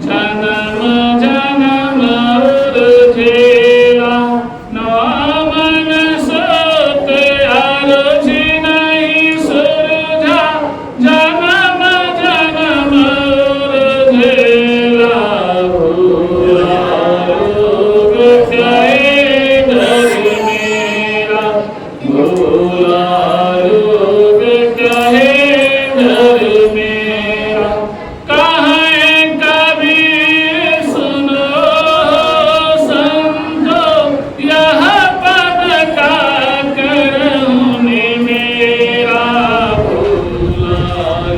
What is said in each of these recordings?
जन्म जन्म झेला नमन सत अर्जी नहीं सुरझा जन्म जन्म झेला भूला रोग गए घर मेरा भूला रोग गए घर मेरा कहे कबीर सुनो संतो यह पद का करुणी मेरा भूला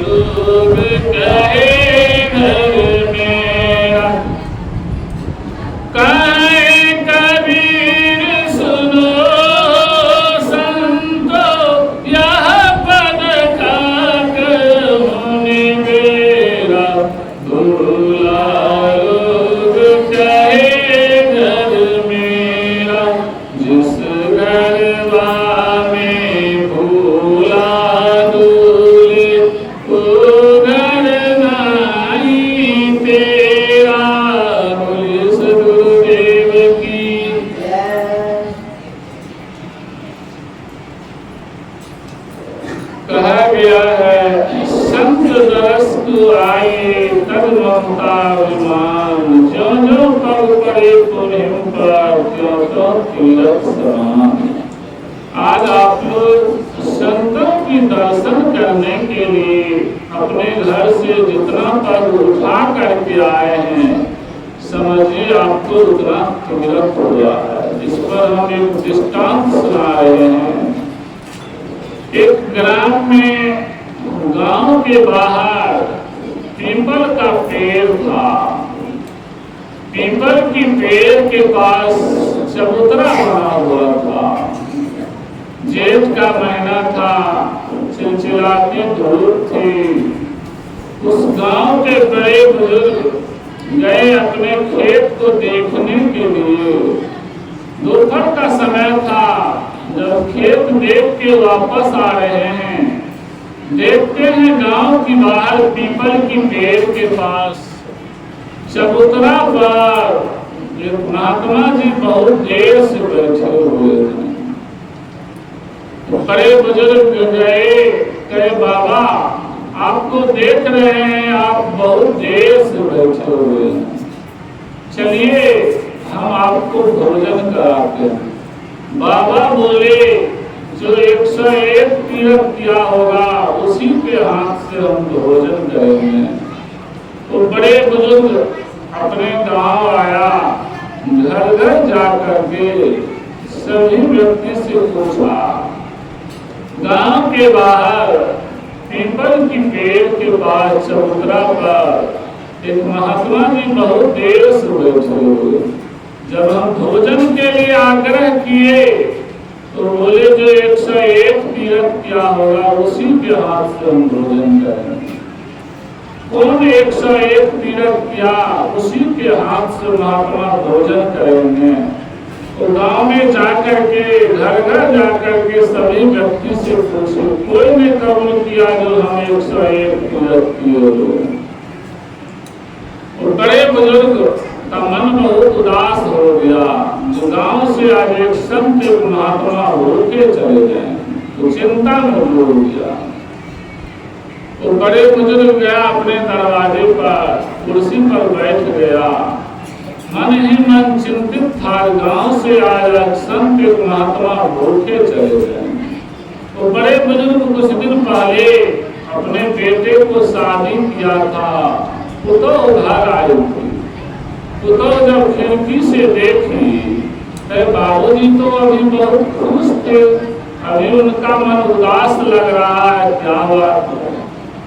लोग कहे घर मेरा कहे कबीर सुनो संतो यह पद का करुणी मेरा भूला लोग कहे घर मेरा जिस घरवा में भूला दूले वो घर नहीं तेरा बोलिए सदगुरुदेव की कहा गया है संत दरस को आए तब ममता विमान जो जो पग पड़े पुण्य पर त्यों तो तिलक समान। आज आप लोग संतों की दर्शन करने के लिए अपने घर से जितना पग उठा करके आए हैं समझिए आपको उतना तिलक हुआ है। इस पर हम एक दृष्टांत सुना रहे हैं। एक ग्राम में गांव के बाहर पीपल का पेड़ था। पीपल की पेड़ के पास चबूतरा बना हुआ था। जेठ का महीना था, चिलचिलाती धूप थी। उस गांव के बड़े बुजुर्ग गए अपने खेत को देखने के लिए। दोपहर का समय था। जब खेत देख के वापस आ रहे हैं देखते हैं गांव की बाहर पीपल की पेड़ के पास चबूतरा पर एक महात्मा जी बहुत देर से बैठे हुए थे। बड़े बुजुर्ग गए कहे बाबा आपको देख रहे हैं आप बहुत देर से बैठे हुए हैं, चलिए हम आपको भोजन कराते हैं। बाबा बोले जो 101 तीर्थ किया होगा उसी के हाथ से हम भोजन करेंगे। तो बड़े बुजुर्ग अपने गांव आया, घर घर जा करके सभी व्यक्ति से पूछा। गांव के बाहर पीपल की पेड़ के पास चबूतरा पर एक महात्मा जी बहुत देर से बैठे हुए। जब हम भोजन के लिए आग्रह किए तो बोले जो 101 तीर्थ किया होगा उसी के हाथ से हम भोजन करेंगे। कौन 101 तीर्थ किया उसी के हाथ से महात्मा भोजन करेंगे। तो गांव में जाकर के घर घर जाकर के सभी व्यक्ति से पूछे, कोई ने कबूल किया जो हम 101 तीर्थ किए। और बड़े बुजुर्ग का मन बहुत उदास हो गया। जो गांव से आज एक संत एक महात्मा होके चले गए तो चिंता में डूब गया। तो बड़े बुजुर्ग गया अपने दरवाजे पर कुर्सी पर बैठ गया। मन ही मन चिंतित था, गांव से आज संत एक महात्मा होके चले गए। तो बड़े बुजुर्ग कुछ दिन पहले अपने बेटे को शादी किया था। पुतौ घर आई थी। पुतौ जब खिड़की से देखी तो बाबूजी तो अभी बहुत खुश थे, अभी उनका मन उदास लग रहा है, क्या हुआ?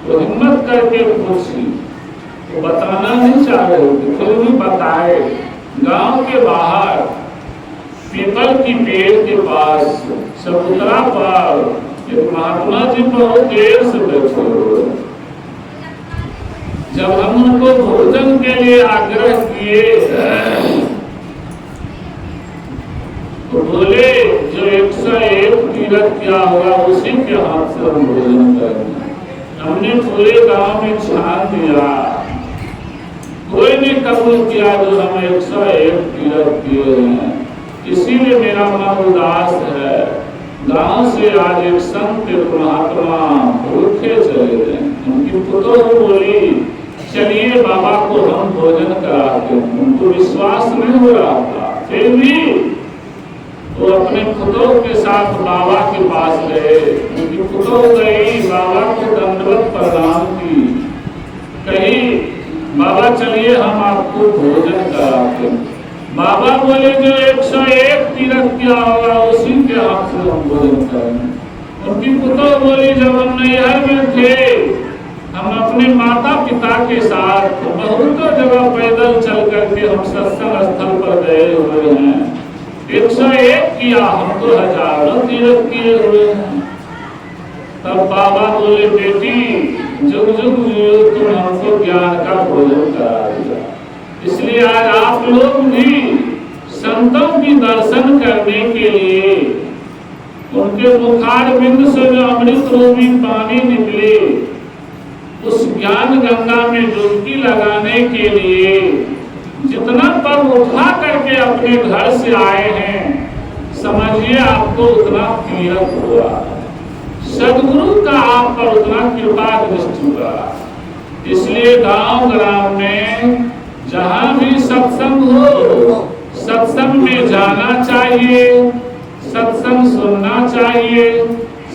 तो हिम्मत करके पूछी, तो बताना नहीं चाह रहे थे, फिर भी बताए। गांव के बाहर पीपल की पेड़ के पास चबूतरा पर एक महात्मा जी बहुत देर से बैठे हुए। जब हम उनको भोजन के लिए आग्रह किए तो बोले जो 101 तीर्थ किया होगा उसी के हाथ से हम भोजन करेंगे। हमने पूरे गांव में छान दिया, कोई नहीं कबूल किया जो हम 101 तीर्थ किए हैं। इसीलिए मेरा मन उदास है। गांव से आज एक संत एक महात्मा भूखे चले गए। उनकी पुतोह बोली चलिए बाबा को हम भोजन कराते हैं। उनको विश्वास नहीं हो रहा था, फिर भी वो अपने पुतोह के साथ बाबा के पास गए। उनकी पुतोह गई, बाबा को दंडवत प्रणाम की, कही बाबा चलिए हम आपको भोजन कराते हैं। बाबा बोले जो 101 तीर्थ किया होगा उसी के हाथ से हम भोजन करेंगे। उनकी पुतोह बोली जब हम नैहर में थे हम अपने माता पिता के साथ बहुत जगह पैदल चल करके हम सत्संग स्थल पर गए हुए हैं। 101 किया, हम तो हजारों तीर्थ किए हुए हैं। तब बाबा बोले बेटी जुग जुग तुम हमको ज्ञान का भोजन करा दिया। इसलिए आज आप लोग भी संतों की दर्शन करने के लिए उनके मुखार बिंद से जो अमृत रूपी पानी निकले उस ज्ञान गंगा में डुबकी लगाने के लिए जितना पग उठा करके अपने घर से आए हैं समझिए आपको उतना तीर्थ हुआ। सदगुरु का आप पर उतना कृपा दृष्टि हुआ। इसलिए गांव ग्राम में जहां भी सत्संग हो सत्संग में जाना चाहिए, सत्संग सुनना चाहिए।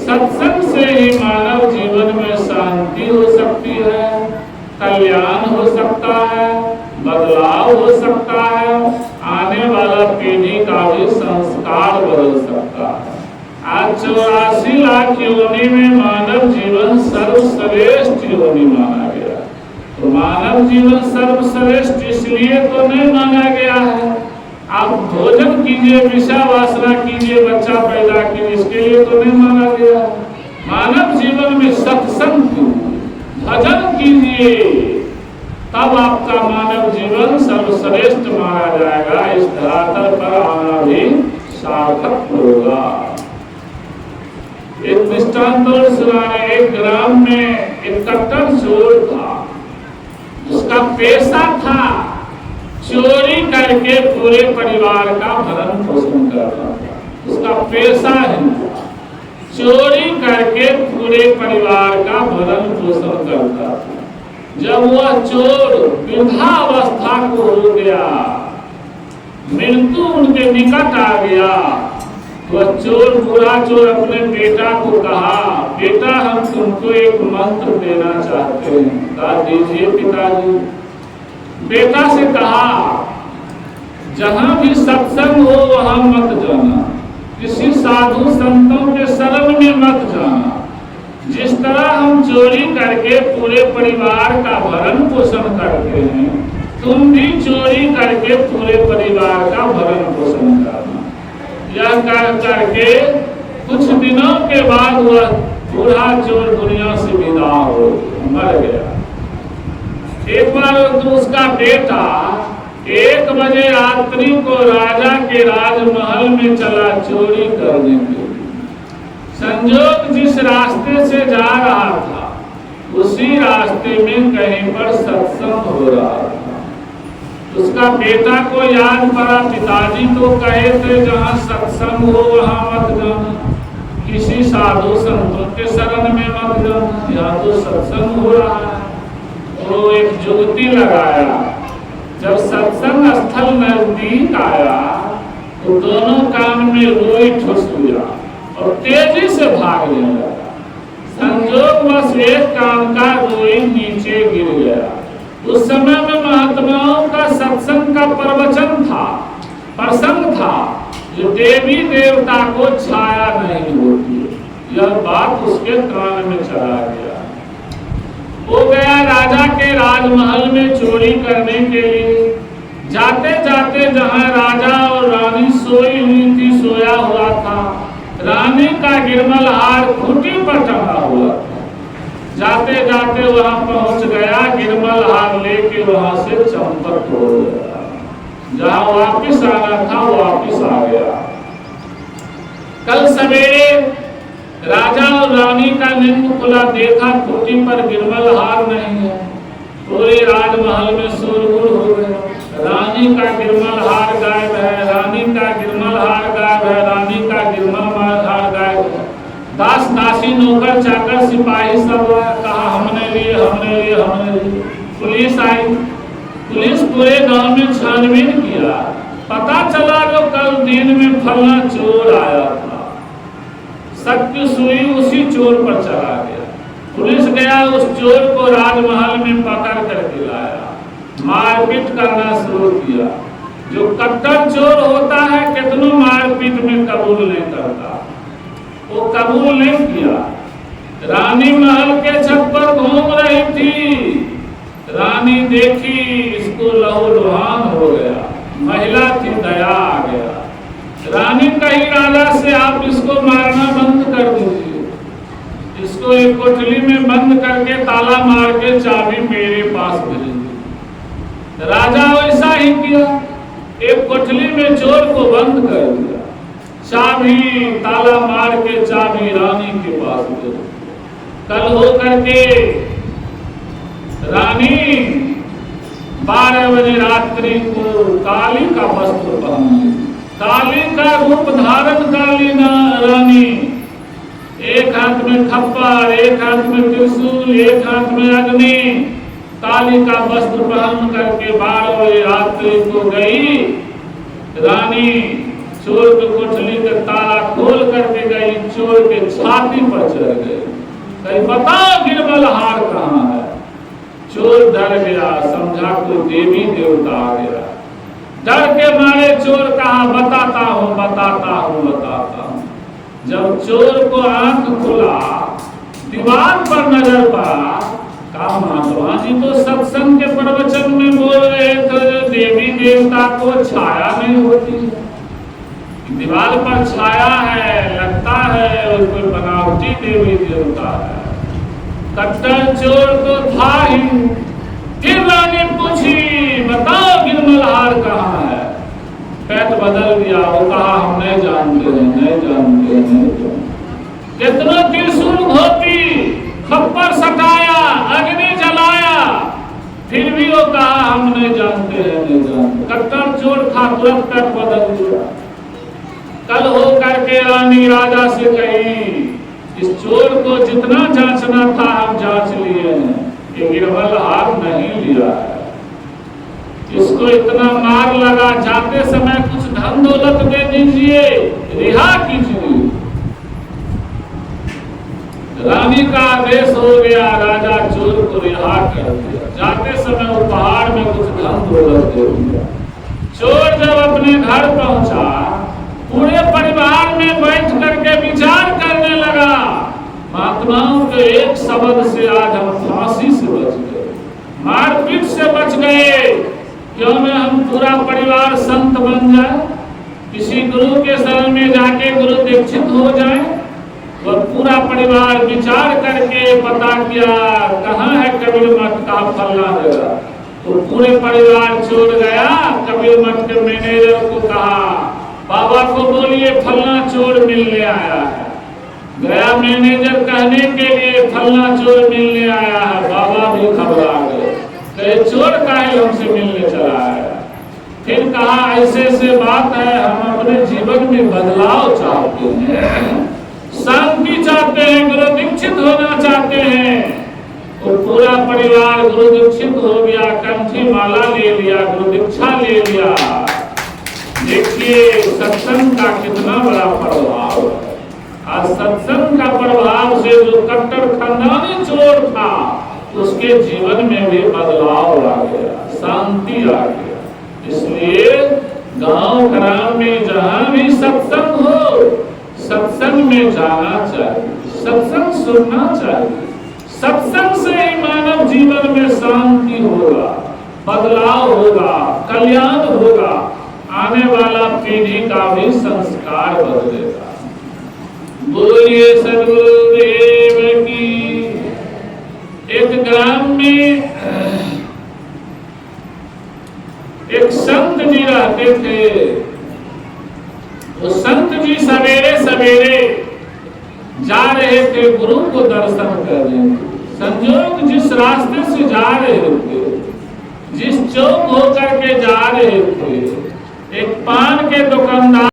सत्संग से ही मानव जीवन में शांति हो सकती है, कल्याण हो सकता है, बदलाव हो सकता है, आने वाला पीढ़ी का भी संस्कार बदल सकता है। आज 84 लाख योनि में मानव जीवन सर्वश्रेष्ठ योनि माना गया। तो मानव जीवन सर्वश्रेष्ठ इसलिए तो नहीं माना गया है आप भोजन कीजिए, विषय वासना कीजिए, बच्चा पैदा कीजिए, इसके लिए तो नहीं माना गया। मानव जीवन में सत्संग भजन कीजिए, तब आपका मानव जीवन सर्वश्रेष्ठ माना जाएगा। इस धरातल पर आना भी सार्थक होगा। एक दृष्टांत सुनाए। एक ग्राम में एक कट्टर चोर था, उसका पेशा था चोरी करके पूरे परिवार का भरण पोषण करना था। उसका पेशा है चोरी करके पूरे परिवार का भरण पोषण करता था। जब वह चोर वृद्धावस्था को हो गया, मृत्यु उनके निकट आ गया, वह चोर बुरा चोर अपने बेटा को कहा बेटा हम तुमको एक मंत्र देना चाहते हैं। कहा दीजिए पिताजी। बेटा से कहा जहां भी सत्संग हो वहां मत जाना, किसी साधु संतों के शरण में मत जाना। जिस तरह हम चोरी करके पूरे परिवार का भरण पोषण करते हैं तुम भी चोरी करके पूरे परिवार का भरण पोषण करना। यह करके कुछ दिनों के बाद वह बूढ़ा चोर दुनिया से विदा हो मर गया। एक बार उसका बेटा 1 बजे रात्रि को राजा के राजमहल में चला चोरी करने के लिए। संजोग जिस रास्ते से जा रहा था उसी रास्ते में कहीं पर सत्संग हो रहा था। उसका बेटा को याद पड़ा पिताजी तो कहे थे जहाँ सत्संग हो वहाँ मत जाना, किसी साधु संतों के शरण में मत जाना, यहाँ तो सत्संग हो रहा है। तो एक जुगती लगाया। जब सत्संग स्थल नजदीक आया तो दोनों कान में रोई ठुस हुआ और तेजी से भागने लगा। संजोग बस एक कान का रोई नीचे गिर गया। उस समय में महात्माओं का सत्संग का प्रवचन था, प्रसंग था, जो देवी देवता को छाया नहीं होती। यह बात उसके कान में चला गया। वो गया राजा के राजमहल में चोरी करने के लिए। जाते जाते जहाँ राजा और रानी सोई हुई थी, सोया हुआ था, रानी का गिरमल हार खूंटी पर टंगा हुआ था। जाते जाते वहां पहुंच गया, गिरमल हार लेके वहां से चंपत हो गया। जहां वापिस आना था वापिस आ गया। कल सवेरे राजा और रानी का नींद खुला, देखा खूंटी पर गिरमल हार नहीं है। पूरे राजमहल में शोरगुल हो गया। रानी का गिरमल हार गायब है, रानी का गिरमल हार गायब है, रानी का गिरमल हार गायब है। दास दासी नौकर चाकर सिपाही सब कहा हमने लिए, हमने लिए, हमने लिए। पुलिस आई, पुलिस पूरे गांव में छानबीन किया। पता चला जो कल दिन में फलना चोर आया था। सत्य सुई उसी चोर पर चला गया। पुलिस गया, उस चोर को राजमहल में पकड़ कर दिलाया, मारपीट करना शुरू किया। जो कट्टर चोर होता है कितनों मारपीट में कबूल नहीं करता, वो कबूल नहीं किया। रानी महल के छत पर घूम रही थी। रानी देखी, इसको लहूलुहान हो गया। महिला थी, दया आ गया। रानी कही राजा से आप इसको मारना बंद कर दीजिए, इसको एक कोठली में बंद करके ताला मार के चाबी मेरे पास भेजिए। राजा वैसा ही किया, एक कोठली में चोर को बंद कर दिया, चाबी ताला मार के चाबी रानी के पास भेजी। कल हो करके रानी 12 बजे रात्रि को काली का वस्त्र पहनी, काली का रूप धारण कर ली रानी। एक हाथ में खप्पर, एक हाथ में त्रिशूल, एक हाथ में अग्नि, काली का वस्त्र पहन करके 12 बजे रात्रि को गई। रानी चोर के कोठली का ताला खोल करके गई, चोर के छाती पर चढ़ गई। कहीं बताओ गिरमल हार कहाँ है? चोर डर गया, समझा कोई देवी देवता आ गया। डर के मारे चोर कहा बताता हूँ, बताता हूँ, बताता हूँ। जब चोर को आंख खुला, दीवार पर नजर पड़ा, कहा महात्मा जी तो सत्संग के प्रवचन में बोल रहे थे देवी देवता को छाया नहीं होती। दीवार पर छाया है, लगता है और कोई बनावटी देवी देवता है। कट्टर चोर तो था ही। फिर रानी पूछी बताओ गिरमल हार कहाँ है? पैट बदल दिया, वो कहा हम नहीं जानते हैं, नहीं जानते हैं, नहीं जानते। कितना त्रिशूल घोपी, खप्पर सटाया, अग्नि जलाया, फिर भी वो कहा हम नहीं जानते हैं, नहीं जानते। कट्टर चोर था, तुरंत पैट बदल दिया। कल हो करके रानी राजा से कही इस चोर को जितना जांचना था हम जांच लिए हैं, ये गिरमल हार नहीं लिया है। इसको इतना मार लगा, जाते समय कुछ धन दौलत दे दीजिए, रिहा कीजिए। रानी का आदेश हो गया, राजा चोर को रिहा कर दिया। जाते समय वो पहाड़ में कुछ धन दौलत दे दिया। चोर जब अपने घर पहुंचा, पूरे परिवार में बैठ करके विचार करने लगा, महात्माओं के एक शब्द से आज हम फांसी से बच गए, मारपीट से बच गए। क्यों में हम पूरा परिवार संत बन जाए, किसी गुरु के शरण में जाके गुरु दीक्षित हो जाए। वह पूरा परिवार विचार करके पता किया कहाँ है कबीर मठ का फलना जगह। तो पूरे परिवार छोड़ गया, कबीर मठ के मैनेजर को कहा बाबा को बोलिए फलना चोर मिलने आया है। गया मैनेजर कहने के लिए फलना चोर मिलने आया है। बाबा भी घबरा गए, कहे चोर काहे हमसे मिलने चला है। फिर कहा ऐसे ऐसे बात है, हम अपने जीवन में बदलाव चाहते हैं, शांति चाहते हैं, गुरु दीक्षित होना चाहते हैं। तो पूरा परिवार गुरु दीक्षित हो गया, कंठी माला ले लिया, गुरु दीक्षा ले लिया। देखिए सत्संग का कितना बड़ा प्रभाव है। आज सत्संग का प्रभाव से जो कट्टर खानदानी चोर था उसके जीवन में भी बदलाव आ गया, शांति आ गया। इसलिए गांव ग्राम में जहां भी सत्संग हो, सत्संग में जाना चाहिए, सत्संग सुनना चाहिए। सत्संग से ही मानव जीवन में शांति होगा, बदलाव होगा, कल्याण होगा, आने वाला पीढ़ी का भी संस्कार बदलेगा। बोलिए सदगुरुदेव की। एक ग्राम में एक संत जी रहते थे। वो संत जी सवेरे सवेरे जा रहे थे गुरु को दर्शन करने। संयोग जिस जिस रास्ते से जा रहे थे, जिस चौक होकर के जा रहे थे, एक पान के दुकानदार